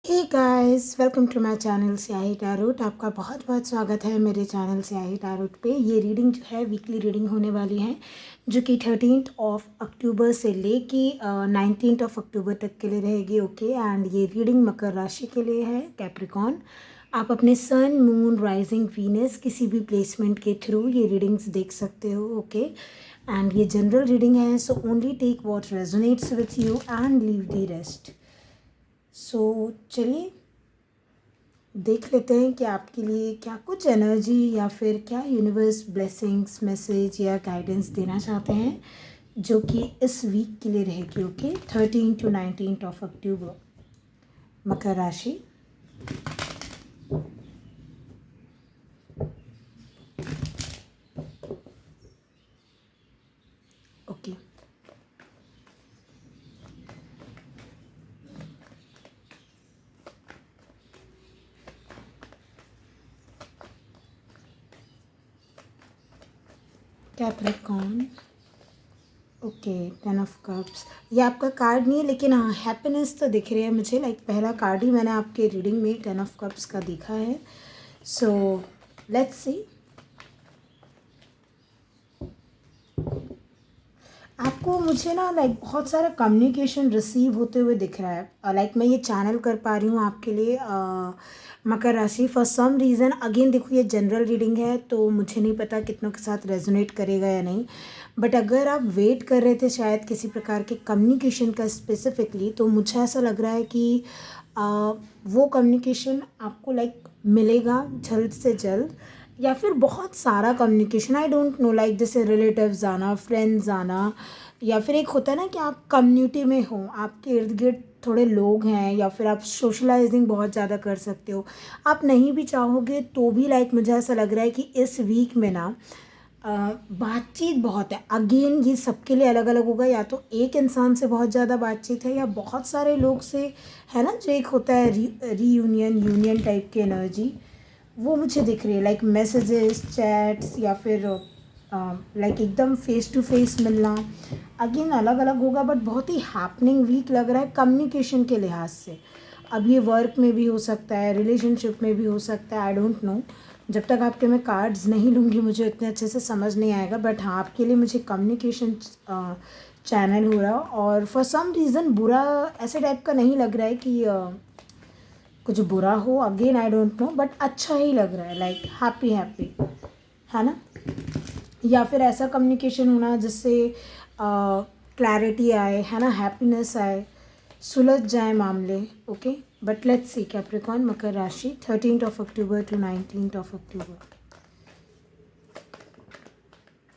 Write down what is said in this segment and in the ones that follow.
Hey guys, welcome to my channel Syahi tarot. आपका बहुत बहुत स्वागत है मेरे चैनल स्याही टैरोट पे। ये रीडिंग जो है वीकली रीडिंग होने वाली है, जो कि 13 अक्टूबर से लेके 19 अक्टूबर तक के लिए रहेगी। ओके, एंड ये रीडिंग मकर राशि के लिए है, कैप्रिकॉन। आप अपने सन, मून, राइजिंग, वीनस किसी भी प्लेसमेंट के थ्रू ये रीडिंग्स देख सकते हो। ओके, एंड ये जनरल रीडिंग है, so only take what resonates with you and leave the rest. So चलिए देख लेते हैं कि आपके लिए क्या कुछ एनर्जी या फिर क्या यूनिवर्स ब्लेसिंग्स, मैसेज या गाइडेंस देना चाहते हैं, जो कि इस वीक के लिए रहेगी। ओके, 13 to 19 अक्टूबर, मकर राशि। Okay, Capricorn. Okay, 10 of cups. ये आपका कार्ड नहीं है, लेकिन हाँ हैप्पीनेस तो दिख रही है मुझे। लाइक पहला कार्ड ही मैंने आपके रीडिंग में 10 ऑफ कप्स का देखा है। So let's see. आपको मुझे ना लाइक बहुत सारा कम्युनिकेशन रिसीव होते हुए दिख रहा है। लाइक मैं ये चैनल कर पा रही हूँ आपके लिए, मकर राशि। फॉर सम रीज़न अगेन देखो, ये जनरल रीडिंग है तो मुझे नहीं पता कितनों के साथ रेजोनेट करेगा या नहीं। बट अगर आप वेट कर रहे थे शायद किसी प्रकार के कम्युनिकेशन का स्पेसिफिकली, तो मुझे ऐसा लग रहा है कि वो कम्युनिकेशन आपको लाइक मिलेगा जल्द से जल्द, या फिर बहुत सारा communication. I don't know, like जैसे रिलेटिव्स आना, फ्रेंड्स आना, या फिर एक होता है ना कि आप कम्युनिटी में हो, आपके इर्द गिर्द थोड़े लोग हैं, या फिर आप सोशलाइजिंग बहुत ज़्यादा कर सकते हो। आप नहीं भी चाहोगे तो भी लाइक मुझे ऐसा लग रहा है कि इस वीक में ना बातचीत बहुत है। अगेन ये सबके लिए अलग अलग होगा, या तो एक इंसान से बहुत ज़्यादा बातचीत है, या बहुत सारे लोग से है ना, जो एक होता है रीयूनियन, यूनियन टाइप की एनर्जी, वो मुझे दिख रही है। लाइक मैसेजेस, चैट्स, या फिर लाइक एकदम फेस टू फेस मिलना। अगेन अलग अलग होगा, बट बहुत ही हैपनिंग वीक लग रहा है कम्युनिकेशन के लिहाज से। अब ये वर्क में भी हो सकता है, रिलेशनशिप में भी हो सकता है, आई डोंट नो। जब तक आपके मैं कार्ड्स नहीं लूँगी मुझे इतने अच्छे से समझ नहीं आएगा। बट हाँ, आपके लिए मुझे कम्युनिकेशन चैनल हो रहा, और फॉर सम रीज़न बुरा ऐसे टाइप का नहीं लग रहा है कि कुछ बुरा हो। Again I don't know, but अच्छा ही लग रहा है, लाइक हैप्पी हैप्पी, है ना। या फिर ऐसा कम्युनिकेशन होना जिससे क्लैरिटी आए, है ना, हैप्पीनेस आए, सुलझ जाए मामले। Okay, but let's see Capricorn, मकर राशि, 13 October to 19 October.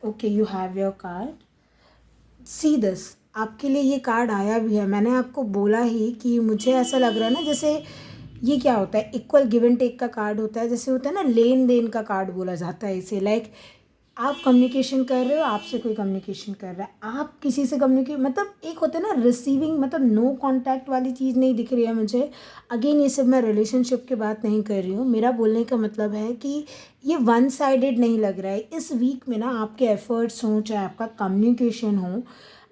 Okay, you have your card. See this, आपके लिए ये कार्ड आया भी है। मैंने आपको बोला ही कि मुझे ऐसा लग रहा है ना, जैसे ये क्या होता है, इक्वल गिव एंड टेक का कार्ड होता है। जैसे होता है ना, लेन देन का कार्ड बोला जाता है इसे। लाइक आप कम्युनिकेशन कर रहे हो, आपसे कोई कम्युनिकेशन कर रहा है, आप किसी से कम्युनिकेट, मतलब एक होता है ना रिसीविंग, मतलब नो कांटेक्ट वाली चीज़ नहीं दिख रही है मुझे। अगेन ये सब मैं रिलेशनशिप की बात नहीं कर रही हूँ। मेरा बोलने का मतलब है कि ये वन साइडेड नहीं लग रहा है। इस वीक में ना आपके एफर्ट्स हों, चाहे आपका कम्युनिकेशन हो,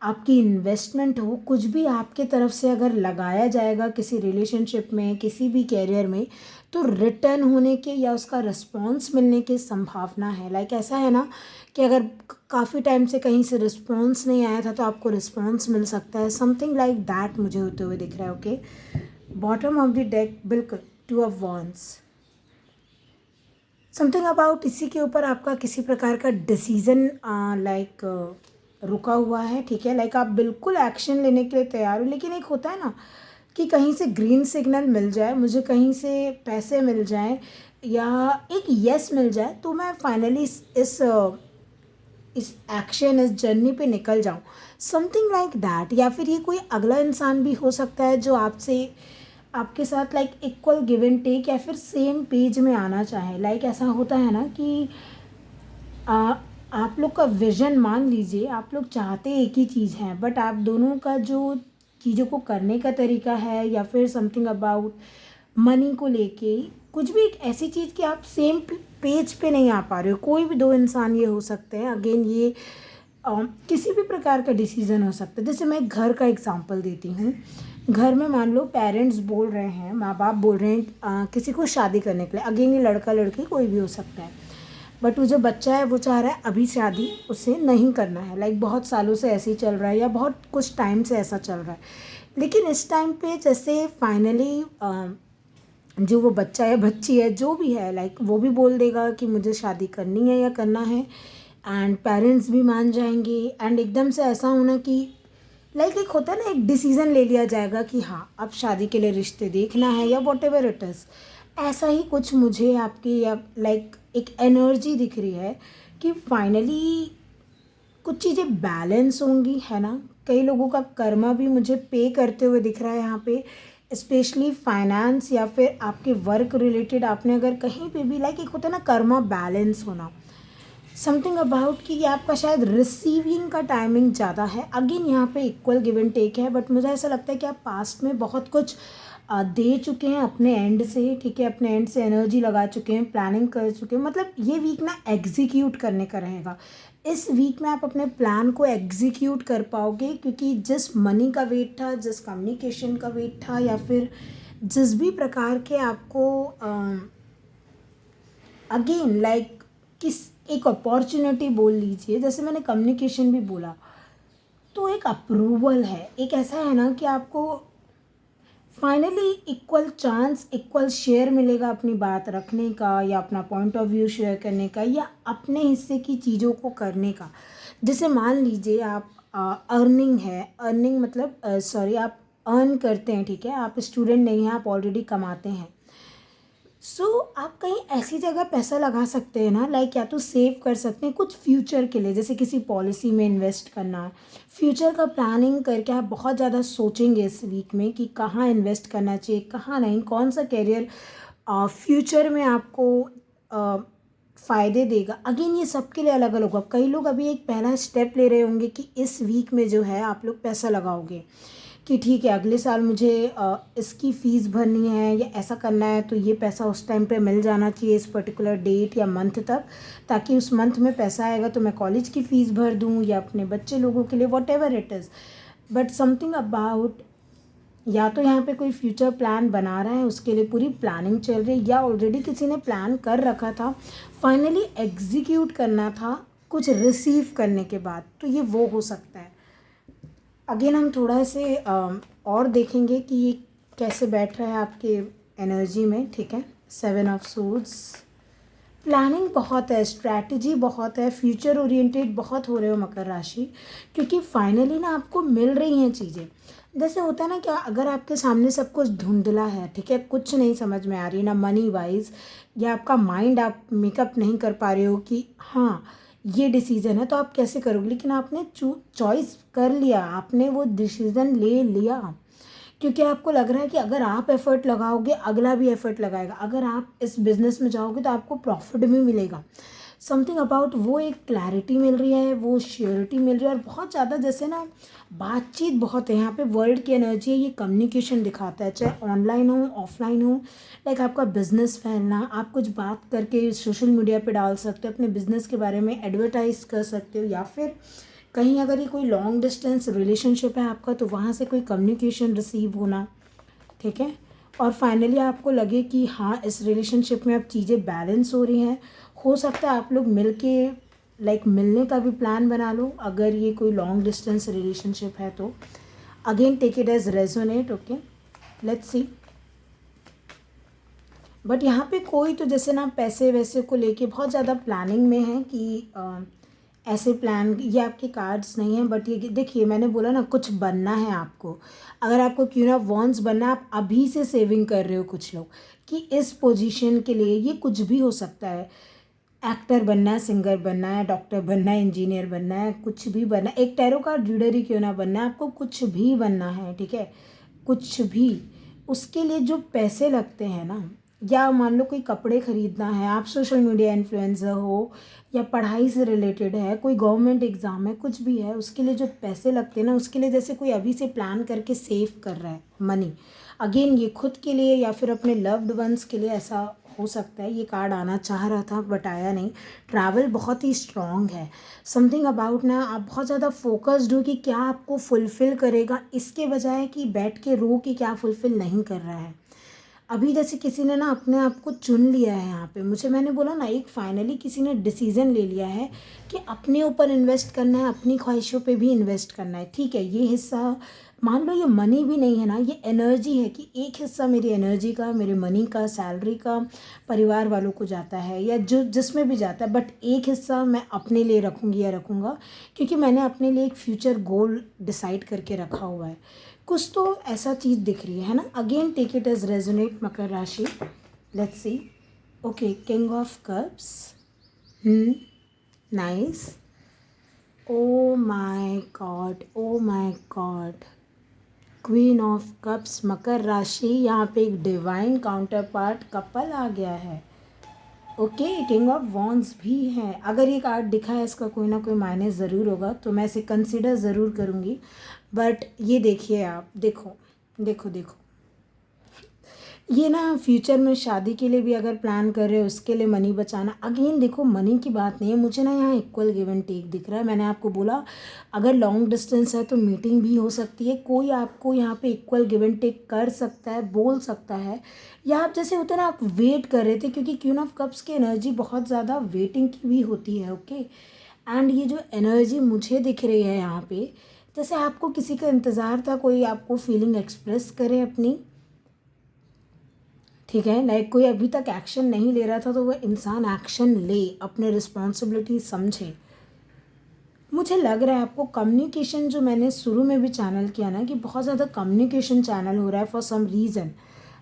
आपकी इन्वेस्टमेंट हो, कुछ भी आपके तरफ से अगर लगाया जाएगा किसी रिलेशनशिप में, किसी भी कैरियर में, तो रिटर्न होने के या उसका रिस्पॉन्स मिलने की संभावना है। लाइक ऐसा है ना कि अगर काफ़ी टाइम से कहीं से रिस्पॉन्स नहीं आया था तो आपको रिस्पॉन्स मिल सकता है। समथिंग लाइक दैट मुझे होते हुए दिख रहा है। Okay, bottom of the deck, बिल्कुल 2 ऑफ वॉन्ड्स। समथिंग अबाउट इसी के ऊपर आपका किसी प्रकार का डिसीजन लाइक रुका हुआ है। ठीक है, लाइक आप बिल्कुल एक्शन लेने के लिए तैयार हो, लेकिन एक होता है ना कि कहीं से ग्रीन सिग्नल मिल जाए मुझे, कहीं से पैसे मिल जाएं, या एक यस मिल जाए, तो मैं फाइनली इस एक्शन, इस जर्नी पे निकल जाऊं। Something like that. या फिर ये कोई अगला इंसान भी हो सकता है जो आपसे, आपके साथ like equal give and take, या फिर सेम पेज में आना चाहे। लाइक ऐसा होता है ना कि आ, आप लोग का विजन, मान लीजिए आप लोग चाहते एक ही चीज़ है, बट आप दोनों का जो चीज़ों को करने का तरीका है, या फिर समथिंग अबाउट मनी को लेके, कुछ भी एक ऐसी चीज़ कि आप सेम पेज पे नहीं आ पा रहे हो। कोई भी दो इंसान ये हो सकते हैं। अगेन ये किसी भी प्रकार का डिसीज़न हो सकता है। जैसे मैं घर का एग्जांपल देती हूँ, घर में मान लो पेरेंट्स बोल रहे हैं, माँ बाप बोल रहे हैं किसी को शादी करने के लिए, अगेन ये लड़का लड़की कोई भी हो सकता है, बट वो जो बच्चा है वो चाह रहा है अभी शादी उसे नहीं करना है, लाइक बहुत सालों से ऐसे ही चल रहा है या बहुत कुछ टाइम से ऐसा चल रहा है। लेकिन इस टाइम पे जैसे फाइनली जो वो बच्चा है बच्ची है जो भी है, लाइक वो भी बोल देगा कि मुझे शादी करनी है या करना है, एंड पेरेंट्स भी मान जाएंगे, एंड एकदम से ऐसा होना कि लाइक एक होता है ना, एक डिसीज़न ले लिया जाएगा कि हाँ अब शादी के लिए रिश्ते देखना है या वॉट एवर इट इज़। ऐसा ही कुछ मुझे आपकी या लाइक एक एनर्जी दिख रही है कि फाइनली कुछ चीज़ें बैलेंस होंगी, है ना। कई लोगों का कर्मा भी मुझे पे करते हुए दिख रहा है यहाँ पे, स्पेशली फाइनेंस या फिर आपके वर्क रिलेटेड। आपने अगर कहीं पे भी लाइक एक होता है ना कर्मा बैलेंस होना, समथिंग अबाउट कि ये आपका शायद रिसीविंग का टाइमिंग ज़्यादा है। अगेन यहाँ पे इक्वल गिव एंड टेक है, बट मुझे ऐसा लगता है कि आप पास्ट में बहुत कुछ दे चुके हैं अपने एंड से, ठीक है, अपने एंड से एनर्जी लगा चुके हैं, प्लानिंग कर चुके हैं। मतलब ये वीक ना एग्जीक्यूट करने का रहेगा। इस वीक में आप अपने प्लान को एग्जीक्यूट कर पाओगे, क्योंकि जिस मनी का वेट था, जिस कम्युनिकेशन का वेट था, या फिर जिस भी प्रकार के आपको अगेन लाइक किस एक अपॉर्चुनिटी बोल लीजिए, जैसे मैंने कम्युनिकेशन भी बोला, तो एक अप्रूवल है, एक ऐसा है ना कि आपको finally equal chance, equal share मिलेगा अपनी बात रखने का, या अपना पॉइंट ऑफ व्यू शेयर करने का, या अपने हिस्से की चीज़ों को करने का। जैसे मान लीजिए आप अर्निंग है, अर्निंग मतलब सॉरी आप अर्न करते हैं, ठीक है, आप स्टूडेंट नहीं हैं, आप ऑलरेडी कमाते हैं। सो आप कहीं ऐसी जगह पैसा लगा सकते हैं ना, लाइक या तो सेव कर सकते हैं कुछ फ्यूचर के लिए, जैसे किसी पॉलिसी में इन्वेस्ट करना। फ्यूचर का प्लानिंग करके आप बहुत ज़्यादा सोचेंगे इस वीक में कि कहाँ इन्वेस्ट करना चाहिए, कहाँ नहीं, कौन सा करियर फ्यूचर में आपको फ़ायदे देगा। अगेन ये सबके लिए अलग अलग होगा। कई लोग अभी एक पहला स्टेप ले रहे होंगे कि इस वीक में जो है आप लोग पैसा लगाओगे कि ठीक है अगले साल मुझे इसकी फ़ीस भरनी है या ऐसा करना है, तो ये पैसा उस टाइम पे मिल जाना चाहिए इस पर्टिकुलर डेट या मंथ तक, ताकि उस मंथ में पैसा आएगा तो मैं कॉलेज की फ़ीस भर दूँ या अपने बच्चे लोगों के लिए, what ever it is. But something about, या तो यहाँ पे कोई फ्यूचर प्लान बना रहा है, उसके लिए पूरी प्लानिंग चल रही है, या ऑलरेडी किसी ने प्लान कर रखा था, फाइनली एग्जीक्यूट करना था कुछ रिसीव करने के बाद, तो ये वो हो सकता है। अगेन हम थोड़ा से और देखेंगे कि ये कैसे बैठ रहा है आपके एनर्जी में, ठीक है। 7 ऑफ सूट्स, प्लानिंग बहुत है, स्ट्रैटेजी बहुत है, फ्यूचर ओरिएंटेड बहुत हो रहे हो मकर राशि, क्योंकि फाइनली ना आपको मिल रही हैं चीज़ें। जैसे होता है ना क्या, अगर आपके सामने सब कुछ धुंधला है, ठीक है, कुछ नहीं समझ में आ रही ना मनी वाइज, या आपका माइंड आप मेकअप नहीं कर पा रहे हो कि हाँ ये डिसीज़न है, तो आप कैसे करोगे। लेकिन आपने चॉइस कर लिया, आपने वो डिसीज़न ले लिया, क्योंकि आपको लग रहा है कि अगर आप एफ़र्ट लगाओगे अगला भी एफ़र्ट लगाएगा, अगर आप इस बिज़नेस में जाओगे तो आपको प्रॉफिट भी मिलेगा। समथिंग अबाउट वो एक क्लैरिटी मिल रही है, वो श्योरिटी मिल रही है, और बहुत ज़्यादा जैसे ना बातचीत बहुत है यहाँ पे, वर्ल्ड की एनर्जी है, ये कम्युनिकेशन दिखाता है, चाहे ऑनलाइन हो ऑफलाइन हो। लाइक आपका बिज़नेस फैलना, आप कुछ बात करके सोशल मीडिया पे डाल सकते हो, अपने बिज़नेस के बारे में एडवर्टाइज कर सकते हो, या फिर कहीं अगर ये कोई लॉन्ग डिस्टेंस रिलेशनशिप है आपका, तो वहाँ से कोई कम्युनिकेशन रिसीव होना, ठीक है। और फाइनली आपको लगे कि हाँ इस रिलेशनशिप में अब चीज़ें बैलेंस हो रही हैं। हो सकता है आप लोग मिल के लाइक मिलने का भी प्लान बना लो, अगर ये कोई लॉन्ग डिस्टेंस रिलेशनशिप है तो। Again take it as resonate, okay, let's see. But यहाँ पे कोई तो जैसे ना पैसे वैसे को लेके बहुत ज़्यादा प्लानिंग में है कि ऐसे प्लान, ये आपके कार्ड्स नहीं हैं, बट ये देखिए मैंने बोला ना कुछ बनना है आपको। अगर आपको क्यों ना वॉन्स बनना है, आप अभी से सेविंग कर रहे हो कुछ लोग कि इस पोजीशन के लिए, ये कुछ भी हो सकता है। एक्टर बनना है, सिंगर बनना है, डॉक्टर बनना है, इंजीनियर बनना है, कुछ भी बनना है, एक टैरो कार्ड रीडर ही क्यों ना बनना है, आपको कुछ भी बनना है, ठीक है, कुछ भी। उसके लिए जो पैसे लगते हैं ना, या मान लो कोई कपड़े ख़रीदना है, आप सोशल मीडिया इन्फ्लुएंसर हो, या पढ़ाई से रिलेटेड है, कोई गवर्नमेंट एग्ज़ाम है, कुछ भी है, उसके लिए जो पैसे लगते हैं ना, उसके लिए जैसे कोई अभी से प्लान करके सेव कर रहा है मनी, अगेन ये खुद के लिए या फिर अपने लव्ड वंस के लिए, ऐसा हो सकता है ये कार्ड आना चाह रहा था बट आया नहीं। ट्रैवल बहुत ही स्ट्रॉन्ग है। समथिंग अबाउट ना आप बहुत ज़्यादा फोकस्ड हो कि क्या आपको फुलफ़िल करेगा, इसके बजाय कि बैठ के रो कि क्या फुलफ़िल नहीं कर रहा है। अभी जैसे किसी ने ना अपने आप को चुन लिया है यहाँ पे, मुझे मैंने बोला ना एक फाइनली किसी ने डिसीज़न ले लिया है कि अपने ऊपर इन्वेस्ट करना है, अपनी ख्वाहिशों पे भी इन्वेस्ट करना है। ठीक है, ये हिस्सा मान लो ये मनी भी नहीं है ना, ये एनर्जी है कि एक हिस्सा मेरी एनर्जी का, मेरे मनी का, सैलरी का परिवार वालों को जाता है या जो जिसमें भी जाता है, बट एक हिस्सा मैं अपने लिए रखूँगी या रखूँगा क्योंकि मैंने अपने लिए एक फ्यूचर गोल डिसाइड करके रखा हुआ है। कुछ तो ऐसा चीज़ दिख रही है ना। Again take it as resonate मकर राशि, let's see. Okay, king of cups, nice. Oh my god, oh my god, queen of cups मकर राशि, यहाँ पे एक डिवाइन काउंटर पार्ट कपल आ गया है। ओके, किंग ऑफ वॉन्ड्स भी है। अगर ये कार्ड दिखा है इसका कोई ना कोई मायने ज़रूर होगा, तो मैं इसे कंसिडर ज़रूर करूँगी। बट ये देखिए आप, देखो देखो देखो, ये ना फ्यूचर में शादी के लिए भी अगर प्लान कर रहे हो उसके लिए मनी बचाना। अगेन देखो, मनी की बात नहीं है, मुझे ना यहाँ इक्वल गिव एंड टेक दिख रहा है। मैंने आपको बोला अगर लॉन्ग डिस्टेंस है तो मीटिंग भी हो सकती है, कोई आपको यहाँ पे इक्वल गिव एंड टेक कर सकता है, बोल सकता है। या आप जैसे होते ना, आप वेट कर रहे थे, क्योंकि क्वीन ऑफ कप्स की एनर्जी बहुत ज़्यादा वेटिंग की भी होती है। ओके, एंड ये जो एनर्जी मुझे दिख रही है यहाँ पे, जैसे आपको किसी का इंतज़ार था, कोई आपको फीलिंग एक्सप्रेस करे अपनी, ठीक है, लाइक कोई अभी तक एक्शन नहीं ले रहा था तो वह इंसान एक्शन ले, अपने रिस्पॉन्सिबिलिटी समझे। मुझे लग रहा है आपको कम्युनिकेशन, जो मैंने शुरू में भी चैनल किया ना कि बहुत ज़्यादा कम्युनिकेशन चैनल हो रहा है फॉर सम रीज़न,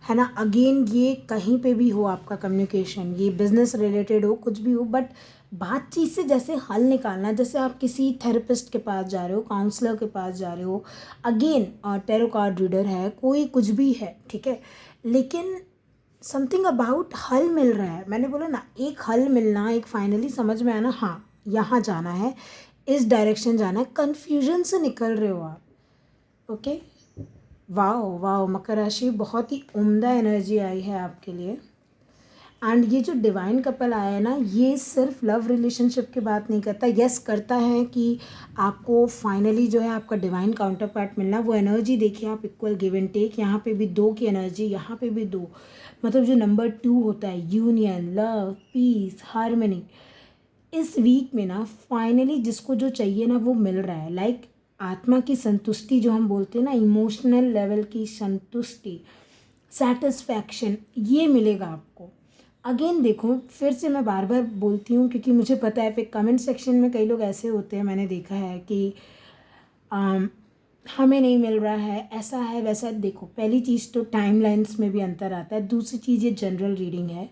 है ना। अगेन ये कहीं पे भी हो आपका कम्युनिकेशन, ये बिजनेस रिलेटेड हो, कुछ भी हो, बट बातचीत से जैसे हल निकालना, जैसे आप किसी थेरेपिस्ट के पास जा रहे हो, काउंसलर के पास जा रहे हो, अगेन टैरो कार्ड रीडर है, कोई कुछ भी है, ठीक है, लेकिन समथिंग अबाउट हल मिल रहा है। मैंने बोला ना, एक हल मिलना, एक फाइनली समझ में आना, हाँ यहाँ जाना है, इस डायरेक्शन जाना है, कन्फ्यूजन से निकल रहे हो आप। ओके, वाओ वाओ मकर राशि, बहुत ही उम्दा एनर्जी आई है आपके लिए। एंड ये जो डिवाइन कपल आया है ना, ये सिर्फ लव रिलेशनशिप की बात नहीं करता, यस करता है कि आपको फाइनली जो है आपका डिवाइन काउंटर पार्ट मिलना। वो एनर्जी देखिए आप, इक्वल गिव एंड टेक, यहाँ पे भी दो की एनर्जी, यहाँ पे भी दो, मतलब जो नंबर 2 होता है, यूनियन, लव, पीस, हार्मनी। इस वीक में ना फाइनली जिसको जो चाहिए ना वो मिल रहा है। लाइक आत्मा की संतुष्टि जो हम बोलते हैं ना, इमोशनल लेवल की संतुष्टि, सेटिस्फैक्शन, ये मिलेगा आपको। अगेन देखो, फिर से मैं बार बार बोलती हूँ क्योंकि मुझे पता है फिर कमेंट सेक्शन में कई लोग ऐसे होते हैं, मैंने देखा है कि हमें नहीं मिल रहा है, ऐसा है वैसा है। देखो, पहली चीज़ तो टाइम लाइन्स में भी अंतर आता है, दूसरी चीज़ ये जनरल रीडिंग है,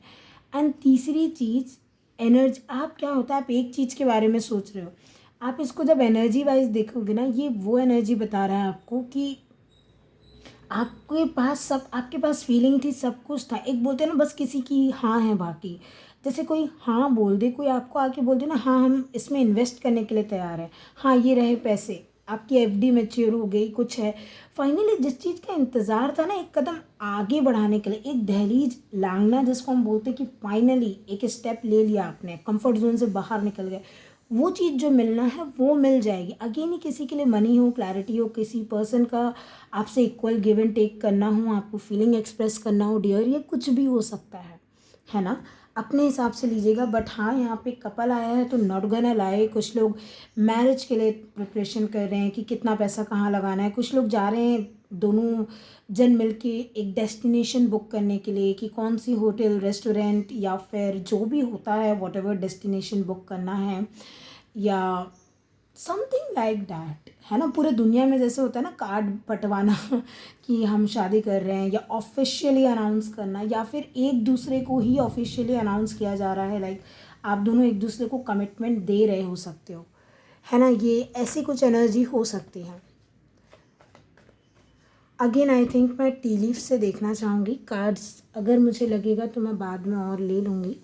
एंड तीसरी चीज़ एनर्जी। आप क्या होता है, आप एक चीज़ के बारे में सोच रहे हो, आप इसको जब एनर्जी वाइज देखोगे ना, ये वो एनर्जी बता रहा है आपको कि आपके पास फीलिंग थी, सब कुछ था। एक बोलते हैं ना बस किसी की हाँ है बाकी, जैसे कोई हाँ बोल दे, कोई आपको आके बोल दे ना हाँ हम इसमें इन्वेस्ट करने के लिए तैयार हैं, हाँ ये रहे पैसे, आपकी एफडी मैच्योर हो गई, कुछ है। फाइनली जिस चीज़ का इंतज़ार था ना, एक कदम आगे बढ़ाने के लिए, एक दहलीज लांघना जिसको हम बोलते हैं कि फाइनली एक स्टेप ले लिया आपने, कंफर्ट जोन से बाहर निकल गए, वो चीज़ जो मिलना है वो मिल जाएगी। अगेन ही किसी के लिए मनी हो, क्लैरिटी हो, किसी पर्सन का आपसे इक्वल गिव एंड टेक करना हो, आपको फीलिंग एक्सप्रेस करना हो, डियर, ये कुछ भी हो सकता है ना। अपने हिसाब से लीजिएगा। बट हाँ, यहाँ पे कपल आया है तो नॉट गना लाए। कुछ लोग मैरिज के लिए प्रिपरेशन कर रहे हैं कि कितना पैसा कहाँ लगाना है, कुछ लोग जा रहे हैं दोनों जन मिलके एक डेस्टिनेशन बुक करने के लिए कि कौन सी होटल, रेस्टोरेंट या फिर जो भी होता है, वॉटेवर डेस्टिनेशन बुक करना है, या समथिंग लाइक दैट, है ना। पूरे दुनिया में जैसे होता है ना कार्ड बंटवाना कि हम शादी कर रहे हैं, या ऑफिशियली अनाउंस करना, या फिर एक दूसरे को ही ऑफिशियली अनाउंस किया जा रहा है, लाइक आप दोनों एक दूसरे को कमिटमेंट दे रहे हो सकते हो, है ना। ये ऐसी कुछ एनर्जी हो सकती है। अगेन आई थिंक मैं टी लीफ से देखना चाहूँगी कार्ड्स, अगर मुझे लगेगा तो मैं बाद में और ले लूँगी।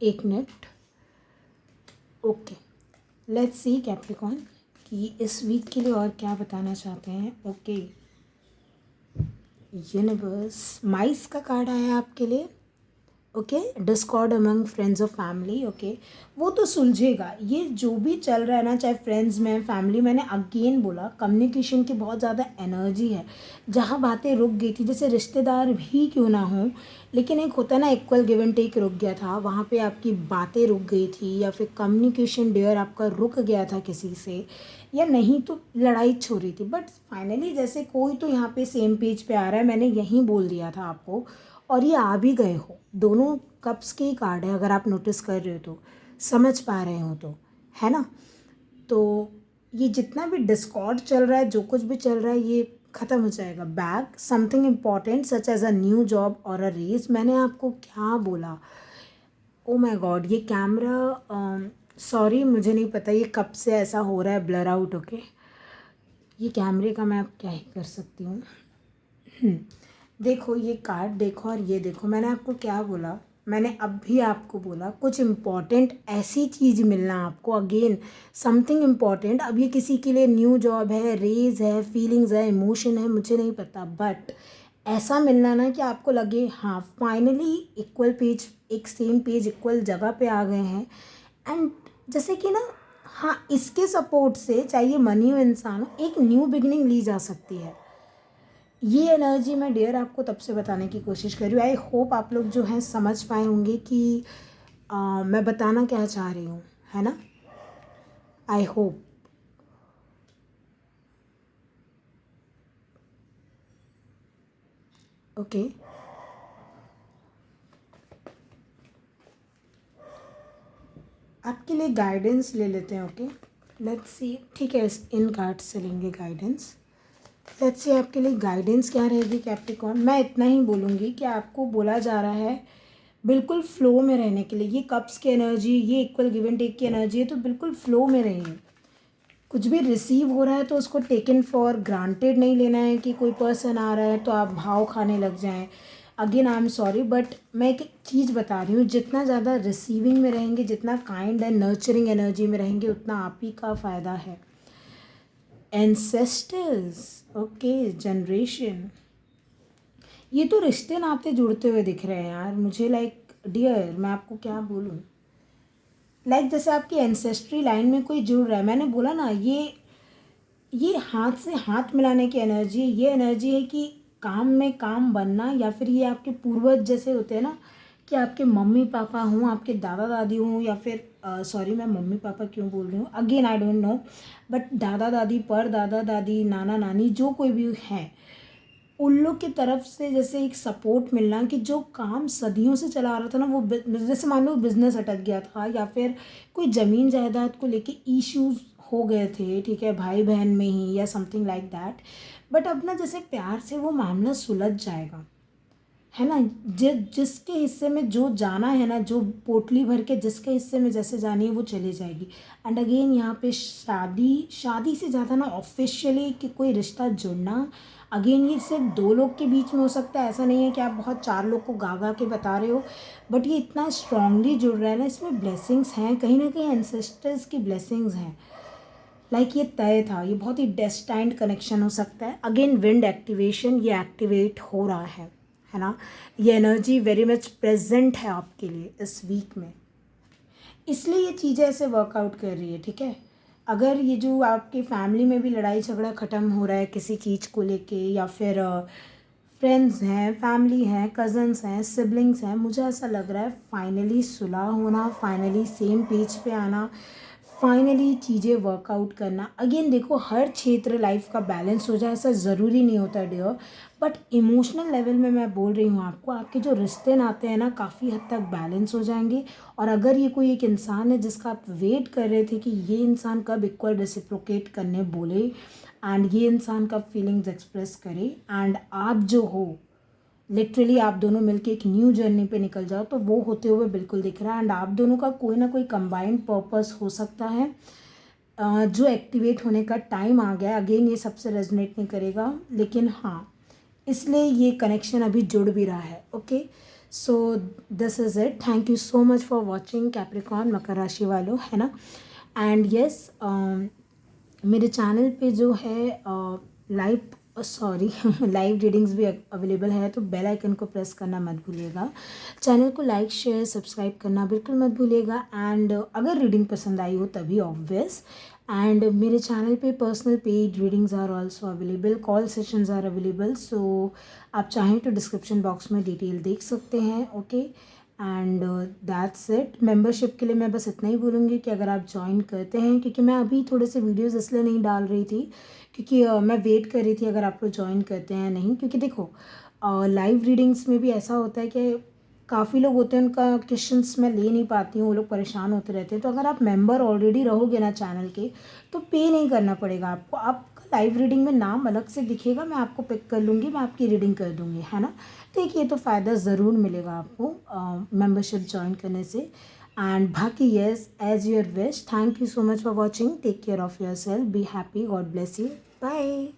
एक minute. Okay, let's see Capricorn कि इस वीक के लिए और क्या बताना चाहते हैं। ओके, यूनिवर्स, माइस का कार्ड आया आपके लिए। Okay, Discord among friends of family. Okay, वो तो सुलझेगा। ये जो भी चल रहा है ना, चाहे फ्रेंड्स में फैमिली, मैंने अगेन बोला कम्युनिकेशन की बहुत ज़्यादा एनर्जी है। जहाँ बातें रुक गई थी, जैसे रिश्तेदार भी क्यों ना हो, लेकिन एक होता है ना इक्वल गिव एंड टेक, रुक गया था वहाँ पे, आपकी बातें रुक गई थी, या फिर कम्युनिकेशन डेयर आपका रुक गया था किसी से, या नहीं तो लड़ाई हो रही थी। बट फाइनली जैसे कोई तो यहाँ पे सेम पेज पे आ रहा है, मैंने यहीं बोल दिया था आपको, और ये आ भी गए हो। दोनों कप्स के ही कार्ड है, अगर आप नोटिस कर रहे हो तो, समझ पा रहे हो तो, है ना। तो ये जितना भी डिस्कॉर्ड चल रहा है, जो कुछ भी चल रहा है, ये ख़त्म हो जाएगा। Back something important such as a new job और अ रेस। मैंने आपको क्या बोला, ओ माय गॉड, ये कैमरा, सॉरी मुझे नहीं पता ये कब से ऐसा हो रहा है, ब्लर आउट। ओके, ये कैमरे का मैं अब क्या ही कर सकती हूँ। देखो ये कार्ड देखो, और ये देखो, मैंने आपको क्या बोला, मैंने अब भी आपको बोला कुछ इम्पॉर्टेंट ऐसी चीज़ मिलना आपको, अगेन समथिंग इम्पॉर्टेंट। अब ये किसी के लिए न्यू जॉब है, रेज है, फीलिंग्स है, इमोशन है, मुझे नहीं पता, बट ऐसा मिलना ना कि आपको लगे हाँ फाइनली इक्वल पेज, एक सेम पेज, इक्वल जगह पे आ गए हैं। एंड जैसे कि ना, हाँ इसके सपोर्ट से, चाहे ये मनी हो, इंसान हो, एक न्यू बिगनिंग ली जा सकती है। ये एनर्जी मैं डियर आपको तब से बताने की कोशिश कर रही हूँ। आई होप आप लोग जो हैं समझ पाए होंगे कि मैं बताना क्या चाह रही हूँ, है ना। I hope. ओके, आपके लिए गाइडेंस ले लेते हैं। ओके, लेट्स सी, ठीक है, इन कार्ड से लेंगे गाइडेंस। लेट्स सी आपके लिए गाइडेंस क्या रहेगी कैप्रिकॉर्न। मैं इतना ही बोलूँगी कि आपको बोला जा रहा है बिल्कुल फ्लो में रहने के लिए। ये कप्स की एनर्जी, ये इक्वल गिव एंड टेक की एनर्जी है, तो बिल्कुल फ्लो में रहिए। कुछ भी रिसीव हो रहा है तो उसको टेकन फॉर ग्रांटेड नहीं लेना है, कि कोई पर्सन आ रहा है तो आप भाव खाने लग जाएं। Again I am sorry, but मैं एक चीज़ बता रही हूँ, जितना ज़्यादा रिसीविंग में रहेंगे, जितना काइंड एंड नर्चरिंग एनर्जी में रहेंगे, उतना आप ही का फ़ायदा है। एंसेस्टर्स, ओके, जनरेशन, ये तो रिश्ते नाते जुड़ते हुए दिख रहे हैं यार मुझे। लाइक डियर, मैं आपको क्या बोलूँ, लाइक जैसे आपकी एंसेस्ट्री लाइन में कोई जुड़ रहा है। मैंने बोला ना, ये हाथ से हाथ मिलाने की एनर्जी है। ये एनर्जी है कि काम में काम बनना, या फिर ये आपके पूर्वज जैसे होते हैं ना, कि आपके मम्मी पापा हों, आपके दादा दादी हों, या फिर सॉरी मैं मम्मी पापा क्यों बोल रही हूँ, again I don't know, but दादा दादी, पर दादा दादी, नाना नानी, जो कोई भी हैं, उन लोग की तरफ से जैसे एक सपोर्ट मिलना, कि जो काम सदियों से चला आ रहा था ना, वो जैसे मान लो बिजनेस अटक गया था, या फिर कोई ज़मीन जायदाद को लेके इश्यूज हो गए थे, ठीक है, भाई बहन में ही या समथिंग लाइक दैट, बट अब ना जैसे प्यार से वो मामला सुलझ जाएगा, है ना। जिसके हिस्से में जो जाना है ना, जो पोटली भर के जिसके हिस्से में जैसे जानी है, वो चली जाएगी। एंड अगेन यहाँ पे शादी से ज़्यादा ना ऑफिशियली कि कोई रिश्ता जुड़ना, अगेन ये सिर्फ दो लोग के बीच में हो सकता है। ऐसा नहीं है कि आप बहुत चार लोग को गा के बता रहे हो, बट ये इतना स्ट्रांगली जुड़ रहा है ना, इसमें ब्लेसिंग्स हैं, कहीं ना कहीं एंसेस्टर्स की ब्लेसिंग्स हैं। लाइक ये तय था, ये बहुत ही डेस्टाइंड कनेक्शन हो सकता है। अगेन विंड एक्टिवेशन, ये एक्टिवेट हो रहा है ना। ये एनर्जी वेरी मच प्रेजेंट है आपके लिए इस वीक में, इसलिए ये चीज़ें ऐसे वर्कआउट कर रही है, ठीक है। अगर ये जो आपके फैमिली में भी लड़ाई झगड़ा ख़त्म हो रहा है किसी चीज़ को लेके, या फिर फ्रेंड्स हैं, फैमिली हैं, कज़न्स हैं, सिबलिंग्स हैं, मुझे ऐसा लग रहा है फाइनली सुलह होना, फाइनली सेम पेज पे आना, फाइनली चीज़ें वर्कआउट करना। अगेन देखो, हर क्षेत्र लाइफ का बैलेंस हो जाए ऐसा ज़रूरी नहीं होता डियर, बट इमोशनल लेवल में मैं बोल रही हूँ आपको, आपके जो रिश्ते नाते हैं ना, काफ़ी हद तक बैलेंस हो जाएंगे। और अगर ये कोई एक इंसान है जिसका आप वेट कर रहे थे कि ये इंसान कब इक्वल रेसिप्रोकेट करने बोले, एंड ये इंसान कब फीलिंग्स एक्सप्रेस करे, एंड आप जो हो लिटरली आप दोनों मिलके एक न्यू जर्नी पे निकल जाओ, तो वो होते हुए बिल्कुल दिख रहा है। एंड आप दोनों का कोई ना कोई कंबाइंड पर्पस हो सकता है, जो एक्टिवेट होने का टाइम आ गया है। अगेन ये सबसे रेजोनेट नहीं करेगा, लेकिन हाँ, इसलिए ये कनेक्शन अभी जुड़ भी रहा है। Okay, so this is it. Thank you so much for watching Capricorn, मकर राशि वालों, है ना। एंड येस, मेरे चैनल पे जो है लाइव सॉरी लाइव रीडिंग्स भी अवेलेबल है, तो बेल आइकन को प्रेस करना मत भूलिएगा। चैनल को लाइक शेयर सब्सक्राइब करना बिल्कुल मत भूलिएगा। एंड अगर रीडिंग पसंद आई हो तभी ऑब्वियस। एंड मेरे चैनल पे personal paid readings are also available, call sessions are available, so आप चाहें तो डिस्क्रिप्शन बॉक्स में डिटेल देख सकते हैं। Okay, and that's it. Membership के लिए मैं बस इतना ही बोलूँगी कि अगर आप ज्वाइन करते हैं, क्योंकि मैं अभी थोड़े से वीडियोस इसलिए नहीं डाल रही थी क्योंकि मैं वेट कर रही थी अगर आप लोग ज्वाइन करते हैं नहीं, क्योंकि देखो लाइव रीडिंग्स में भी ऐसा होता है कि काफ़ी लोग होते हैं उनका क्वेश्चंस मैं ले नहीं पाती हूँ, वो लोग परेशान होते रहते हैं। तो अगर आप मेंबर ऑलरेडी रहोगे ना चैनल के, तो पे नहीं करना पड़ेगा आपको। आपका लाइव रीडिंग में नाम अलग से दिखेगा, मैं आपको पिक कर लूँगी, मैं आपकी रीडिंग कर दूँगी, है ना। तो एक ये तो फ़ायदा ज़रूर मिलेगा आपको मेंबरशिप ज्वाइन करने से। एंड बाकी yes, as your wish. Thank you so much for watching. Take care of your self, be happy, god bless you, bye.